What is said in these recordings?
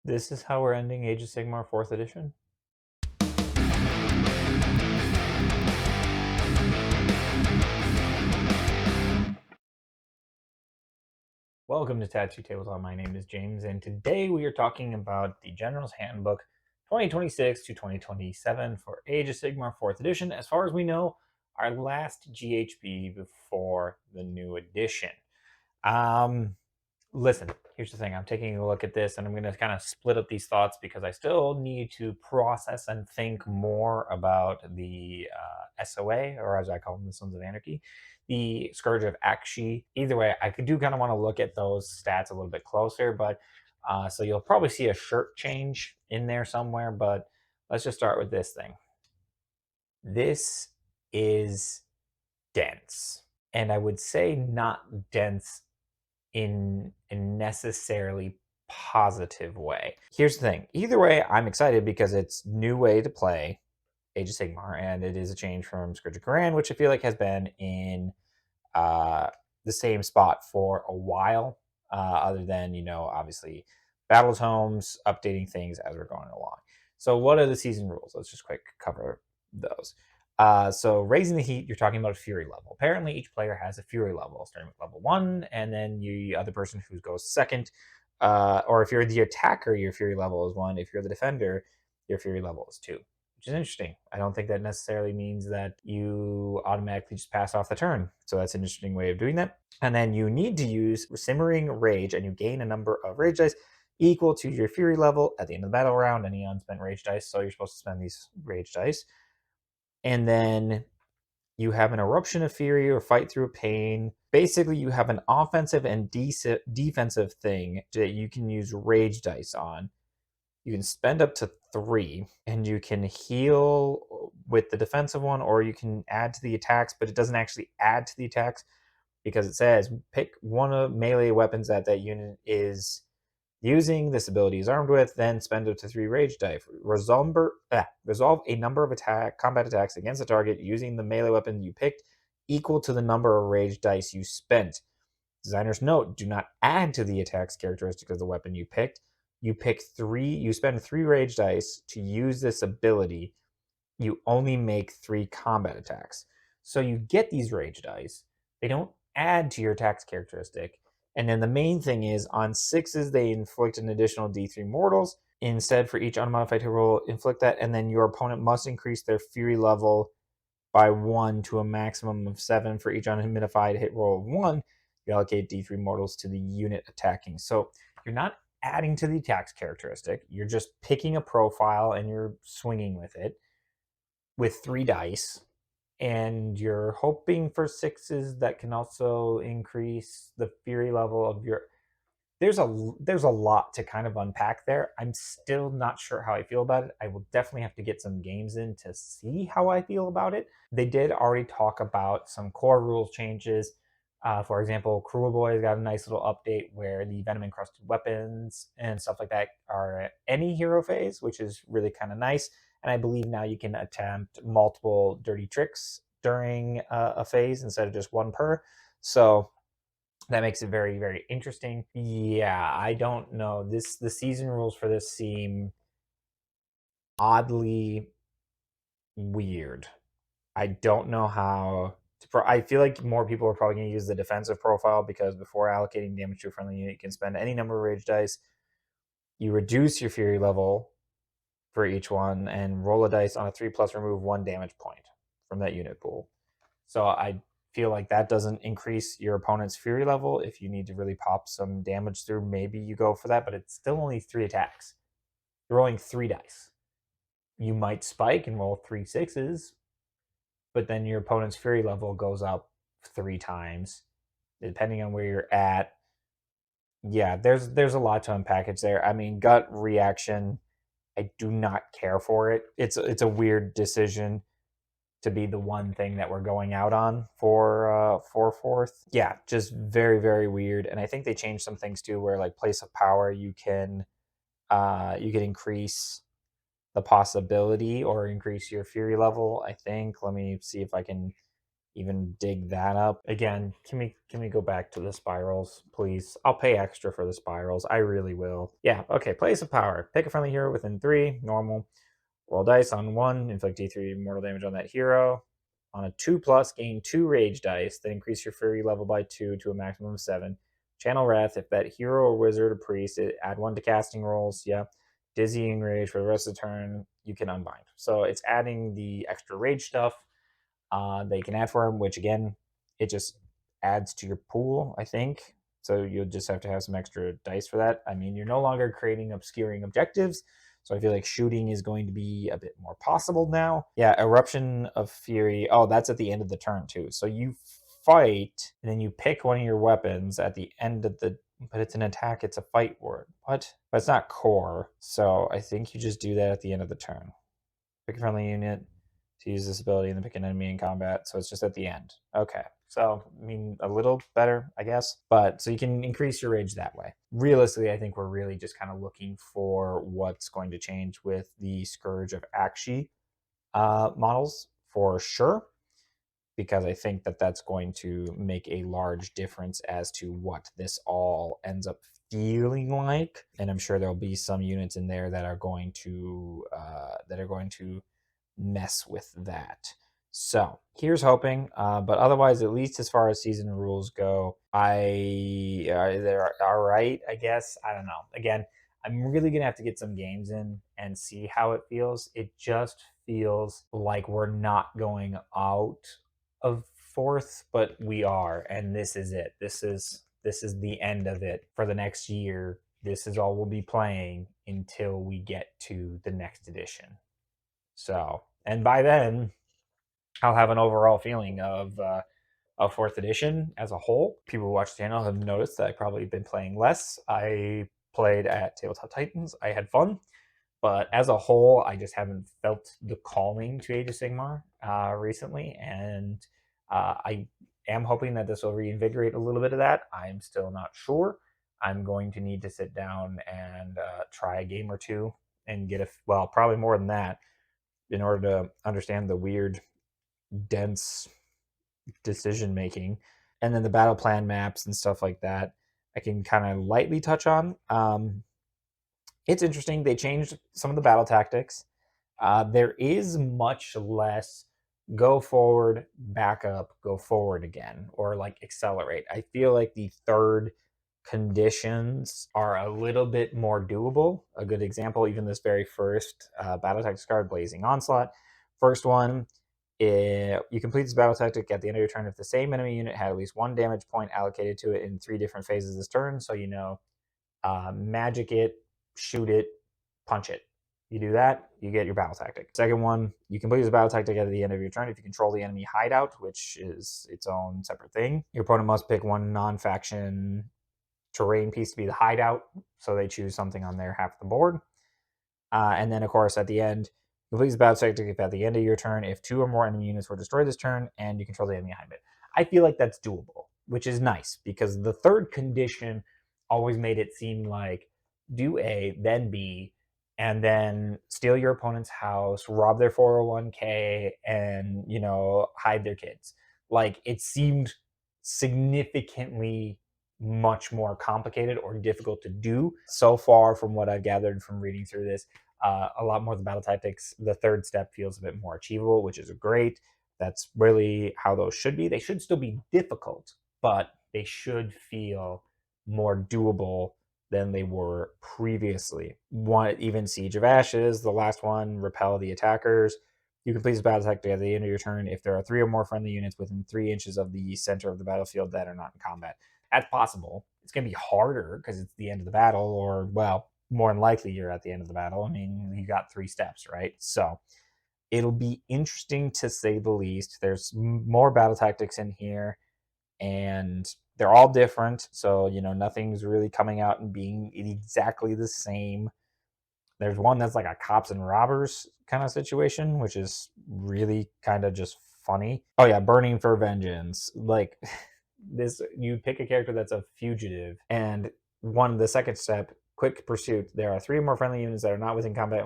This is how we're ending Age of Sigmar 4th edition. Welcome to Tattoo Tabletop. My name is James, and today we are talking about the General's Handbook 2026 to 2027 for Age of Sigmar 4th edition. As far as we know, our last GHB before the new edition. Um, Listen, here's the thing. I'm taking a look at this and I'm going to kind of split up these thoughts because I still need to process and think more about the SOA, or as I call them, the Sons of Anarchy, the Scourge of Akshi. Either way, I do kind of want to look at those stats a little bit closer, but so you'll probably see a shirt change in there somewhere, but let's just start with this thing. This is dense. And I would say not dense in a necessarily positive way. Here's the thing. Either way, I'm excited because it's new way to play Age of Sigmar, and it is a change from Scourge of Koran, which I feel like has been in uh, the same spot for a while, other than, obviously Battle Tomes, updating things as we're going along. So, what are the season rules? Let's just quick cover those. So, raising the heat, you're talking about a fury level. Apparently, each player has a fury level, starting with level 1, and then the other person who goes second. Or if you're the attacker, your fury level is 1. If you're the defender, your fury level is 2, which is interesting. I don't think that necessarily means that you automatically just pass off the turn. So that's an interesting way of doing that. And then you need to use Simmering Rage, and you gain a number of rage dice equal to your fury level at the end of the battle round, any unspent rage dice. So you're supposed to spend these rage dice. And then you have an eruption of fury or fight through pain. Basically, you have an offensive and defensive thing that you can use rage dice on. You can spend up to 3, and you can heal with the defensive one, or you can add to the attacks, but it doesn't actually add to the attacks because it says pick one of melee weapons that unit is using, this ability is armed with, then spend up to 3 rage dice. Resolve a number of combat attacks against the target using the melee weapon you picked equal to the number of rage dice you spent. Designer's note: do not add to the attack's characteristic of the weapon you picked. You spend 3 rage dice to use this ability. You only make 3 combat attacks. So you get these rage dice. They don't add to your attack's characteristic. And then the main thing is on 6s, they inflict an additional d3 mortals. Instead, for each unmodified hit roll, inflict that, and then your opponent must increase their fury level by 1 to a maximum of 7 for each unmodified hit roll of 1. You allocate d3 mortals to the unit attacking. So you're not adding to the attack's characteristic. You're just picking a profile and you're swinging with it with 3 dice, and you're hoping for 6s that can also increase the fury level of your. There's a lot to kind of unpack there. I'm still not sure how I feel about it. I will definitely have to get some games in to see how I feel about it. They did already talk about some core rules changes. For example, Cruel Boy's got a nice little update where the venom encrusted weapons and stuff like that are at any hero phase, which is really kind of nice. And I believe now you can attempt multiple dirty tricks during a phase instead of just one per. So that makes it very, very interesting. Yeah, I don't know. The season rules for this seem oddly weird. I don't know how I feel like more people are probably going to use the defensive profile because before allocating damage to a friendly unit, you can spend any number of rage dice. You reduce your fury level for each one and roll a dice on a 3 plus, remove 1 damage point from that unit pool. So I feel like that doesn't increase your opponent's fury level. If you need to really pop some damage through, maybe you go for that, but it's still only 3 attacks. You're rolling 3 dice. You might spike and roll 3 sixes, but then your opponent's fury level goes up 3 times, depending on where you're at. Yeah, there's a lot to unpackage there. I mean, gut reaction, I do not care for it. It's a weird decision to be the one thing that we're going out on for fourth. Yeah, just very, very weird. And I think they changed some things too, where like place of power, you can increase the possibility or increase your fury level. I think. Let me see if I can even dig that up. Again, can we go back to the spirals, please? I'll pay extra for the spirals. I really will. Yeah, okay, place of power. Pick a friendly hero within 3, normal. Roll dice on 1, inflict D3 mortal damage on that hero. On a 2+, gain 2 rage dice, then increase your fury level by 2 to a maximum of 7. Channel Wrath, if that hero or wizard or priest, add 1 to casting rolls, yeah. Dizzying rage for the rest of the turn, you can unbind. So it's adding the extra rage stuff that you can add for them, which again, it just adds to your pool, I think. So you'll just have to have some extra dice for that. I mean, you're no longer creating obscuring objectives. So I feel like shooting is going to be a bit more possible now. Yeah, Eruption of Fury. Oh, that's at the end of the turn too. So you fight, and then you pick one of your weapons at the end of the. But it's an attack. It's a fight word. What? But it's not core. So I think you just do that at the end of the turn. Pick a friendly unit to use this ability and then pick an enemy in combat. So it's just at the end. Okay. So, I mean, a little better, I guess. But so you can increase your rage that way. Realistically, I think we're really just kind of looking for what's going to change with the Scourge of Akshi models for sure, because I think that that's going to make a large difference as to what this all ends up feeling like. And I'm sure there'll be some units in there that are going to mess with that. So here's hoping. But otherwise, at least as far as season rules go, they're all right, I guess. I don't know. Again, I'm really gonna have to get some games in and see how it feels. It just feels like we're not going out of fourth, but we are, and this is it. This is the end of it for the next year. This is all we'll be playing until we get to the next edition. So, and by then, I'll have an overall feeling of fourth edition as a whole. People who watch the channel have noticed that I've probably been playing less. I played at Tabletop Titans. I had fun, but as a whole, I just haven't felt the calling to Age of Sigmar recently, and I am hoping that this will reinvigorate a little bit of that. I'm still not sure. I'm going to need to sit down and try a game or two and get well, probably more than that, in order to understand the weird, dense decision making. And then the battle plan maps and stuff like that, I can kind of lightly touch on. It's interesting. They changed some of the battle tactics. There is much less go forward, back up, go forward again, or like accelerate. I feel like the third conditions are a little bit more doable. A good example, even this very first battle tactics card, Blazing Onslaught. First one, you complete this battle tactic at the end of your turn if the same enemy unit had at least 1 damage point allocated to it in 3 different phases this turn. So magic it, shoot it, punch it. You do that, you get your battle tactic. Second one, you complete this battle tactic at the end of your turn if you control the enemy hideout, which is its own separate thing. Your opponent must pick one non-faction terrain piece to be the hideout, so they choose something on their half of the board. And then, of course, at the end, complete this battle tactic at the end of your turn if 2 or more enemy units were destroyed this turn and you control the enemy behind it. I feel like that's doable, which is nice because the third condition always made it seem like do A, then B, and then steal your opponent's house, rob their 401k, and hide their kids. Like it seemed significantly much more complicated or difficult to do. So far, from what I've gathered from reading through this, a lot more of the battle tactics, the third step feels a bit more achievable, which is great. That's really how those should be. They should still be difficult, but they should feel more doable than they were previously. Even Siege of Ashes, the last one, repel the attackers. You complete this battle tactic at the end of your turn if there are 3 or more friendly units within 3 inches of the center of the battlefield that are not in combat. That's possible. It's going to be harder because it's the end of the battle, or, well, more than likely you're at the end of the battle. I mean, you got 3 steps, right? So it'll be interesting to say the least. There's more battle tactics in here, and they're all different. So, nothing's really coming out and being exactly the same. There's one that's like a cops and robbers kind of situation, which is really kind of just funny. Oh yeah, Burning for Vengeance. Like this, you pick a character that's a fugitive, and the second step, quick pursuit. There are 3 more friendly units that are not within combat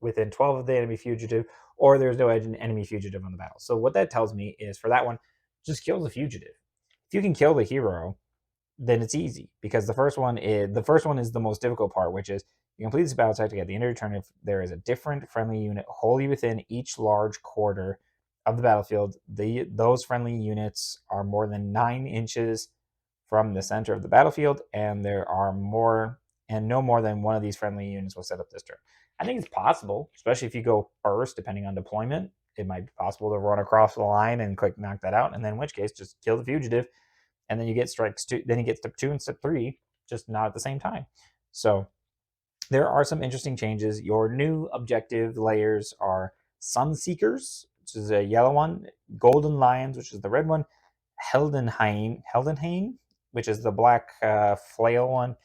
within 12 of the enemy fugitive, or there's no enemy fugitive on the battle. So what that tells me is for that one, just kill the fugitive. If you can kill the hero, then it's easy, because the first one is the most difficult part, which is you complete this battle tactic at the end of your turn if there is a different friendly unit wholly within each large quarter of the battlefield. Those friendly units are more than 9 inches from the center of the battlefield, and there are more and no more than one of these friendly units will set up this turn. I think it's possible, especially if you go first, depending on deployment. It might be possible to run across the line and click knock that out, and then in which case just kill the fugitive, and then you get strikes two. Then you get step 2 and step 3, just not at the same time. So there are some interesting changes. Your new objective layers are Sun Seekers, which is a yellow one, Golden Lions, which is the red one, Heldenhain, which is the black flail one,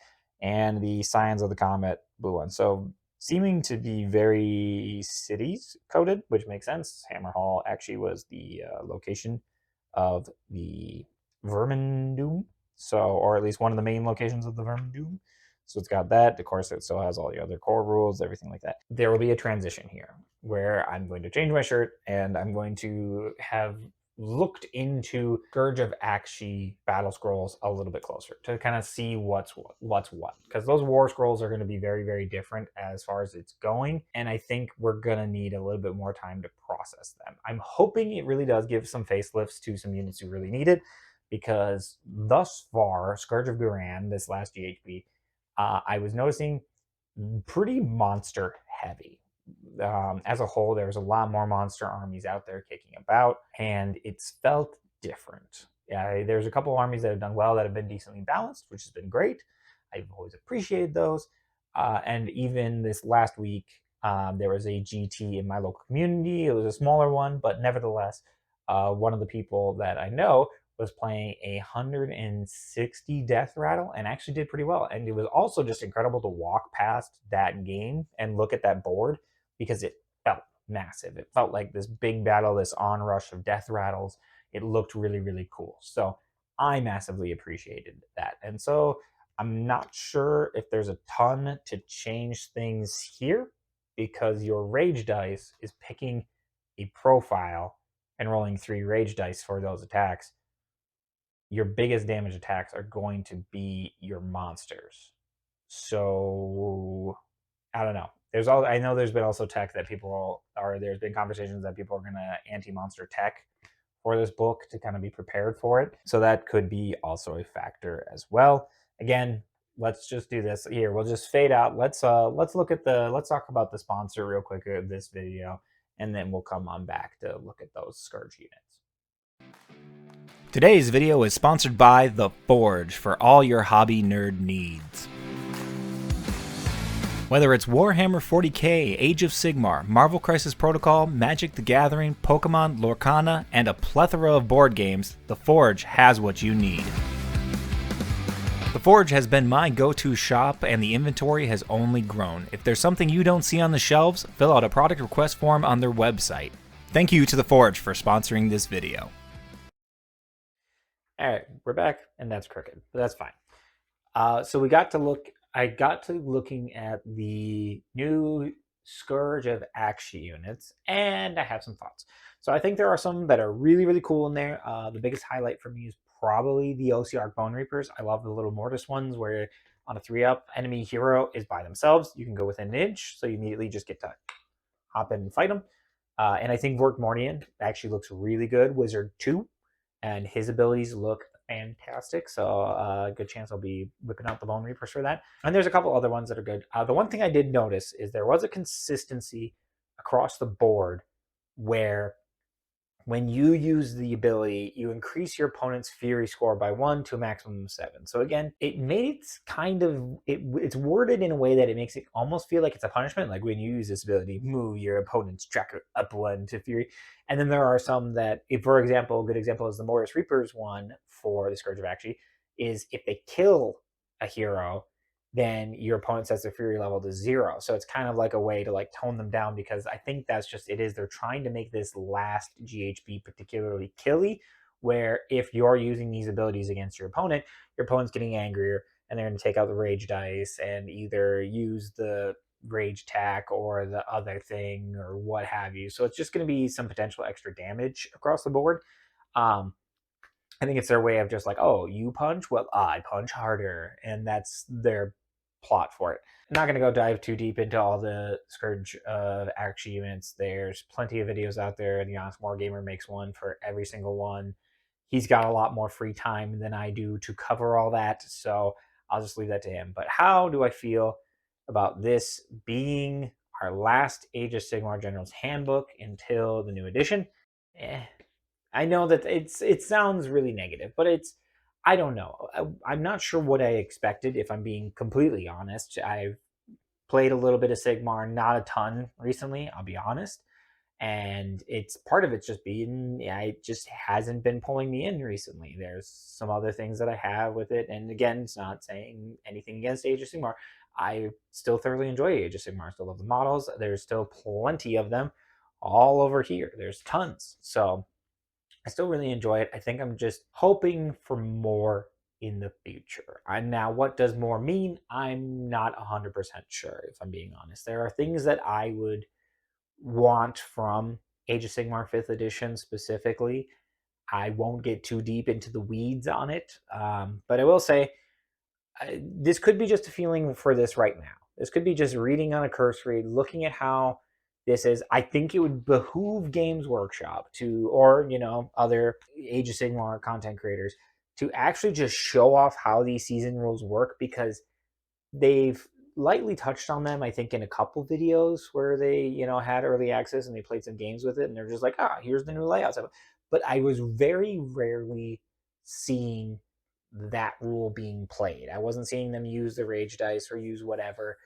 and the Scions of the Comet, blue one. So seeming to be very cities coded, which makes sense. Hammer Hall actually was the location of the Vermindum, or at least one of the main locations of the Vermindum. So it's got that. Of course, it still has all the other core rules, everything like that. There will be a transition here where I'm going to change my shirt and I'm going to have looked into Scourge of Akshi battle scrolls a little bit closer to kind of see what's what, because those war scrolls are going to be very, very different as far as it's going, and I think we're going to need a little bit more time to process them. I'm hoping it really does give some facelifts to some units who really need it, because thus far, Scourge of Guran, this last GHB, I was noticing pretty monster heavy. As a whole, there's a lot more monster armies out there kicking about, and it's felt different. There's a couple armies that have done well, that have been decently balanced, which has been great. I've always appreciated those. And even this last week, there was a GT in my local community. It was a smaller one, but nevertheless, one of the people that I know was playing 160 death rattle and actually did pretty well. And it was also just incredible to walk past that game and look at that board, because it felt massive. It felt like this big battle, this onrush of death rattles. It looked really, really cool. So I massively appreciated that. And so I'm not sure if there's a ton to change things here, because your rage dice is picking a profile and rolling 3 rage dice for those attacks. Your biggest damage attacks are going to be your monsters. So I don't know. I know there's been also tech that there's been conversations that people are going to anti-monster tech for this book to kind of be prepared for it. So that could be also a factor as well. Again, let's just do this here. We'll just fade out. Let's talk about the sponsor real quick of this video, and then we'll come on back to look at those Scourge units. Today's video is sponsored by The Forge for all your hobby nerd needs. Whether it's Warhammer 40k, Age of Sigmar, Marvel Crisis Protocol, Magic the Gathering, Pokemon, Lorcana, and a plethora of board games, The Forge has what you need. The Forge has been my go-to shop, and the inventory has only grown. If there's something you don't see on the shelves, fill out a product request form on their website. Thank you to The Forge for sponsoring this video. All right, we're back, and that's crooked, but that's fine. So I got to looking at the new Scourge of Akshi units, and I have some thoughts. So I think there are some that are really, really cool in there. The biggest highlight for me is probably the OCR Bone Reapers. I love the little mortis ones where on a 3-up, enemy hero is by themselves. You can go within an inch, so you immediately just get to hop in and fight them. And I think Vorkmortian actually looks really good. Wizard 2. And his abilities look fantastic. So good chance I'll be whipping out the Bone Reapers for that. And there's a couple other ones that are good. The one thing I did notice is there was a consistency across the board where when you use the ability, you increase your opponent's fury score by 1 to a maximum of 7. So again, it made it's worded in a way that it makes it almost feel like it's a punishment. Like when you use this ability, move your opponent's tracker up 1 to fury. And then there are some that, if, for example, a good example is the Mortis Reapers one for the Scourge of Akshi, is if they kill a hero, then your opponent sets their fury level to 0. So it's kind of like a way to like tone them down, because I think that's just it is. They're trying to make this last GHB particularly killy, where if you're using these abilities against your opponent's getting angrier, and they're going to take out the rage dice and either use the rage tack or the other thing or what have you. So it's just going to be some potential extra damage across the board. I think it's their way of just like, oh, you punch? Well, I punch harder. And that's their plot for it. I'm not going to go dive too deep into all the Scourge achievements. There's plenty of videos out there. The Honest Wargamer makes one for every single one. He's got a lot more free time than I do to cover all that. So I'll just leave that to him. But how do I feel about this being our last Age of Sigmar General's Handbook until the new edition? Eh, I know that it sounds really negative, but I don't know. I'm not sure what I expected. If I'm being completely honest, I've played a little bit of Sigmar, not a ton recently. I'll be honest, and it's part of it's just being yeah, it just hasn't been pulling me in recently. There's some other things that I have with it, and again, it's not saying anything against Age of Sigmar. I still thoroughly enjoy Age of Sigmar. I still love the models. There's still plenty of them all over here. There's tons. So I still really enjoy it. I think I'm just hoping for more in the future. And now, what does more mean? I'm not 100% sure, if I'm being honest. There are things that I would want from Age of Sigmar 5th edition specifically. I won't get too deep into the weeds on it, but I will say this could be just a feeling for this right now. This could be just reading on a cursory, looking at how this is. I think it would behoove Games Workshop to, or other Age of Sigmar content creators to actually just show off how these season rules work, because they've lightly touched on them, I think, in a couple videos where they, had early access and they played some games with it, and they're just like, here's the new layouts of it. But I was very rarely seeing that rule being played. I wasn't seeing them use the rage dice or use whatever.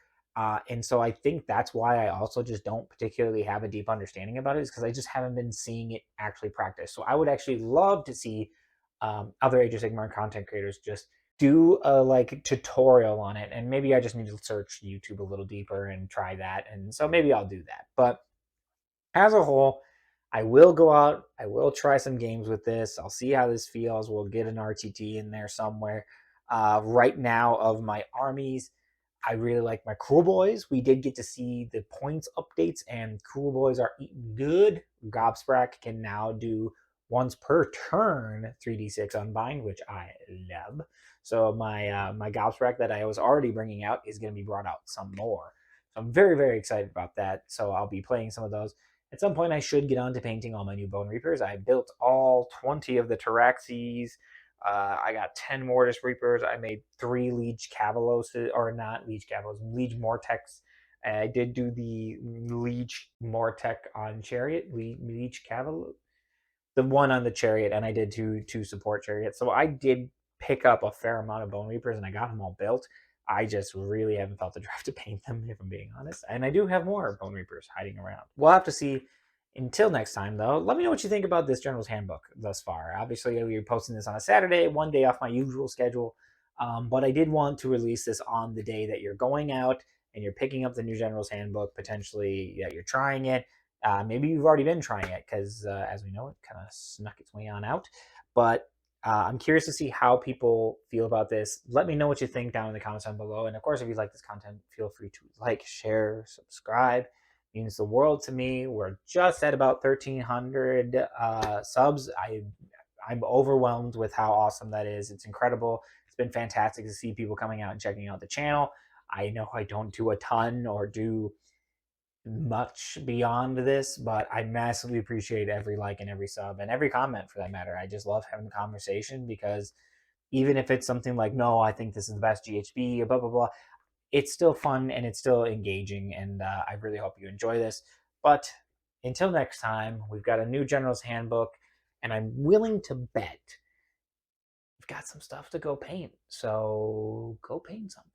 And so I think that's why I also just don't particularly have a deep understanding about it, is because I just haven't been seeing it actually practiced. So I would actually love to see other Age of Sigmar content creators just do a like tutorial on it, and maybe I just need to search YouTube a little deeper and try that, and so maybe I'll do that. But as a whole, I will go out, I will try some games with this, I'll see how this feels. We'll get an RTT in there somewhere. Right now, of my armies, I really like my Cruel Boys. We did get to see the points updates, and Cruel Boys are eating good. Gobsprak can now do once per turn 3d6 unbind, which I love. So my Gobsprak that I was already bringing out is going to be brought out some more. So I'm very, very excited about that. So I'll be playing some of those. At some point, I should get on to painting all my new Bone Reapers. I built all 20 of the Taraxes. I got 10 Mortis Reapers. I made 3 Liege Cavaloses, or not Liege Cavalos, Liege Mortex. I did do the Liege Mortec on Chariot, Liege Caval, the one on the Chariot, and I did two support Chariots. So I did pick up a fair amount of Bone Reapers, and I got them all built. I just really haven't felt the drive to paint them, if I'm being honest. And I do have more Bone Reapers hiding around. We'll have to see. Until next time, though, let me know what you think about this General's Handbook thus far. Obviously, we're posting this on a Saturday, one day off my usual schedule. But I did want to release this on the day that you're going out and you're picking up the new General's Handbook, potentially that you're trying it. Maybe you've already been trying it, because, as we know, it kind of snuck its way on out. But I'm curious to see how people feel about this. Let me know what you think down in the comments down below. And of course, if you like this content, feel free to like, share, subscribe. It means the world to me. We're just at about 1,300 subs. I'm overwhelmed with how awesome that is. It's incredible. It's been fantastic to see people coming out and checking out the channel. I know I don't do a ton or do much beyond this, but I massively appreciate every like and every sub and every comment, for that matter. I just love having the conversation, because even if it's something like, no, I think this is the best GHB, or blah, blah, blah, it's still fun and it's still engaging. And I really hope you enjoy this. But until next time, we've got a new General's Handbook, and I'm willing to bet we've got some stuff to go paint. So go paint something.